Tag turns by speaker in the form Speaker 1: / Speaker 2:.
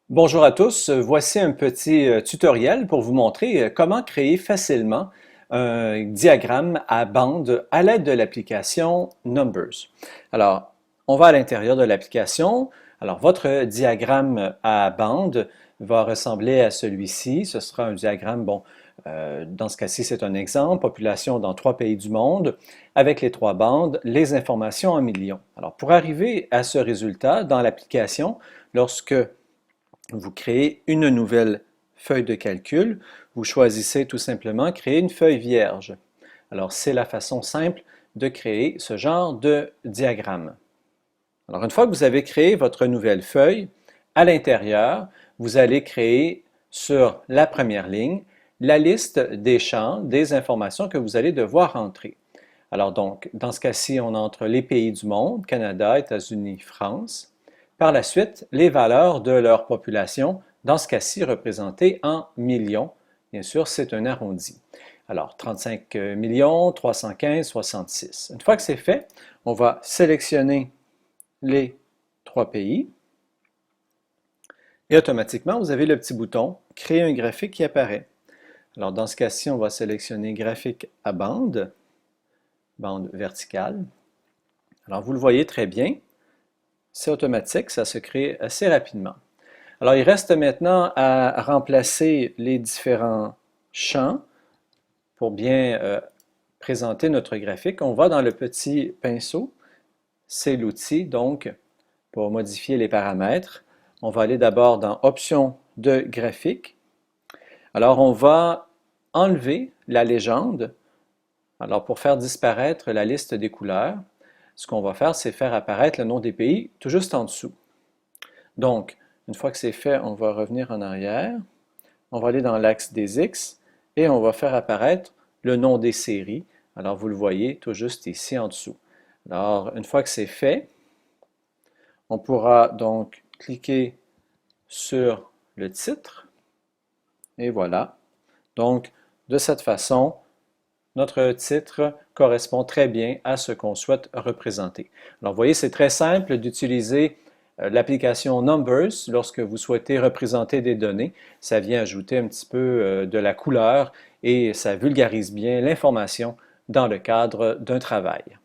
Speaker 1: Bonjour à tous, voici un petit tutoriel pour vous montrer comment créer facilement un diagramme à bande à l'aide de l'application Numbers. Alors, on va à l'intérieur de l'application. Alors, votre diagramme à bande va ressembler à celui-ci. Ce sera un diagramme, dans ce cas-ci, c'est un exemple, population dans 3 pays du monde, avec les 3 bandes, les informations en millions. Alors, pour arriver à ce résultat dans l'application, lorsque vous créez une nouvelle feuille de calcul. Vous choisissez tout simplement créer une feuille vierge. Alors, c'est la façon simple de créer ce genre de diagramme. Alors, une fois que vous avez créé votre nouvelle feuille, à l'intérieur, vous allez créer sur la première ligne la liste des champs, des informations que vous allez devoir entrer. Alors donc, dans ce cas-ci, on entre les pays du monde, Canada, États-Unis, France. Par la suite, les valeurs de leur population, dans ce cas-ci représentées en millions. Bien sûr, c'est un arrondi. Alors, 35 millions, 315, 66. Une fois que c'est fait, on va sélectionner les 3 pays et automatiquement, vous avez le petit bouton « Créer un graphique » qui apparaît. Alors, dans ce cas-ci, on va sélectionner « Graphique à bande », bande verticale. Alors, vous le voyez très bien, c'est automatique, ça se crée assez rapidement. Alors, il reste maintenant à remplacer les différents champs pour bien présenter notre graphique. On va dans le petit pinceau, c'est l'outil donc pour modifier les paramètres. On va aller d'abord dans Options de graphique. Alors, on va enlever la légende. Alors, pour faire disparaître la liste des couleurs, ce qu'on va faire, c'est faire apparaître le nom des pays tout juste en dessous. Donc, une fois que c'est fait, on va revenir en arrière. On va aller dans l'axe des X et on va faire apparaître le nom des séries. Alors, vous le voyez tout juste ici en dessous. Alors, une fois que c'est fait, on pourra donc cliquer sur le titre et voilà. Donc, de cette façon, notre titre correspond très bien à ce qu'on souhaite représenter. Alors, vous voyez, c'est très simple d'utiliser l'application Numbers lorsque vous souhaitez représenter des données. Ça vient ajouter un petit peu de la couleur et ça vulgarise bien l'information dans le cadre d'un travail.